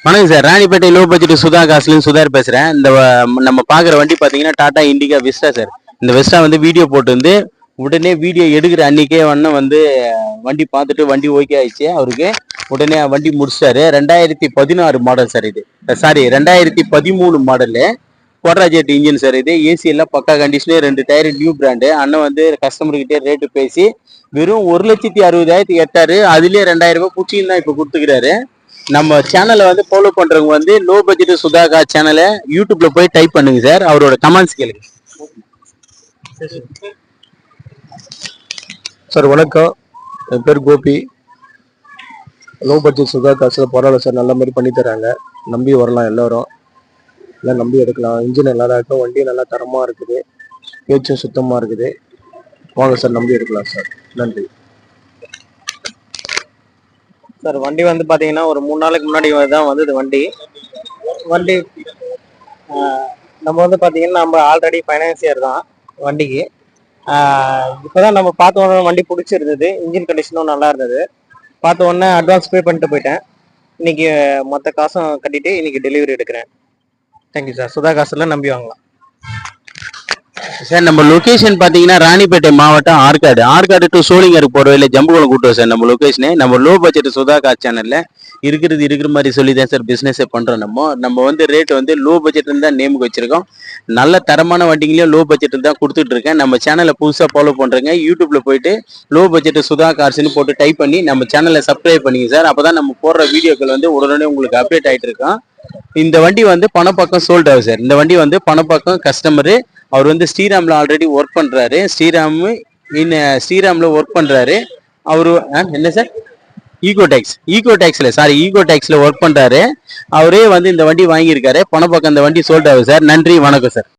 வணக்கம் sir. Ranipet low budget சுதா காசுலேருந்து சுதார் பேசுகிறேன். நம்ம பார்க்குற வண்டி பார்த்தீங்கன்னா டாடா இண்டிகா வெஸ்டா சார். இந்த வெஸ்டா வந்து வீடியோ போட்டு வந்து உடனே வீடியோ எடுக்கிற அன்னைக்கே வந்து வண்டி பார்த்துட்டு வண்டி ஓகே ஆயிடுச்சு அவருக்கு. உடனே வண்டி முடிச்சிட்டாரு. 2016 மாடல் சார் இது. Sorry 2013 model. கோட்ராஜெட் இன்ஜின் சார் இது. ஏசி எல்லாம் பக்கா கண்டிஷனு, 2 டயர் நியூ பிராண்டு. அண்ணன் வந்து கஸ்டமர்கிட்டே ரேட்டு பேசி வெறும் 1,60,000 எட்டாரு. அதுலேயே 2,000 ரூபாய் பூச்சின்னு தான் இப்போ கொடுத்துக்கிறாரு. நம்ம சேனலை வந்து ஃபாலோ பண்றவங்க வந்து லோ பட்ஜெட் சுதாகா சேனலை யூடியூப்ல போய் டைப் பண்ணுங்க சார். அவரோட கமெண்ட்ஸ் கேளுங்க சார். வணக்கம், என் பேர் கோபி. லோ பட்ஜெட் சுதா காசுல பரவாயில்ல சார், நல்ல மாதிரி பண்ணி தராங்க. நம்பி வரலாம், எல்லாரும் எல்லாம் நம்பி எடுக்கலாம். இன்ஜின் நல்லா இருக்கும், வண்டி நல்லா தரமா இருக்குது, பேச்சும் சுத்தமா இருக்குது. வாங்க சார், நம்பி எடுக்கலாம் சார். நன்றி சார். வண்டி வந்து பார்த்தீங்கன்னா ஒரு 3 நாளைக்கு முன்னாடி தான் வந்தது வண்டி. நம்ம வந்து பார்த்தீங்கன்னா நம்ம ஆல்ரெடி ஃபைனான்சியர் தான் வண்டிக்கு. இப்போதான் நம்ம பார்த்த உடனே வண்டி பிடிச்சிருந்தது, இன்ஜின் கண்டிஷனும் நல்லா இருந்தது. பார்த்த உடனே அட்வான்ஸ் பே பண்ணிட்டு போயிட்டேன். இன்னைக்கு மொத்த காசும் கட்டிட்டு இன்னைக்கு டெலிவரி எடுக்கிறேன். Thank you sir. சுதா காசுல நம்பி வாங்கலாம் சார். நம்ம லொகேஷன் பார்த்தீங்கன்னா ராணிப்பேட்டை மாவட்டம் ஆற்காடு டு சோளிங்கர் போகிற வழியில் ஜம்புகுளம் கூட்டுவோம் சார். நம்ம லொகேஷனு நம்ம லோ பட்ஜெட் சுதாகா சேனலில் இருக்கிற மாதிரி சொல்லி தான் சார் பிஸ்னஸே பண்ணுறோம். நம்ம வந்து ரேட் வந்து லோ பட்ஜெட்னு தான் நேமுக்கு வச்சிருக்கோம். நல்ல தரமான வண்டிங்களையும் லோ பட்ஜெட்டில் தான் கொடுத்துட்டு இருக்கேன். நம்ம சேனலை புதுசாக ஃபாலோ பண்ணுறேங்க. யூடியூப்ல போயிட்டு லோ பட்ஜெட் சுதா கார்ஸ்ன்னு போட்டு டைப் பண்ணி நம்ம சேனலை சப்ஸ்கிரைப் பண்ணிங்க சார். அப்போ தான் நம்ம போடுற வீடியோக்கள் வந்து உடனே உங்களுக்கு அப்டேட் ஆகிட்டு இருக்கோம். இந்த வண்டி வந்து பணப்பக்கம் சோல்ட் ஆகும் சார். இந்த வண்டி வந்து பணப்பக்கம் கஸ்டமரு. அவர் வந்து ஸ்ரீராம்ல ஆல்ரெடி ஒர்க் பண்றாரு. ஸ்ரீராம்ல ஒர்க் பண்றாரு அவரு. என்ன சார்? ஈகோ டேக்ஸ்ல ஒர்க் பண்றாரு. அவரே வந்து இந்த வண்டி வாங்கியிருக்காரு. பணப்பக்கம் இந்த வண்டி சோல்ட் ஆகும் சார். நன்றி, வணக்கம் சார்.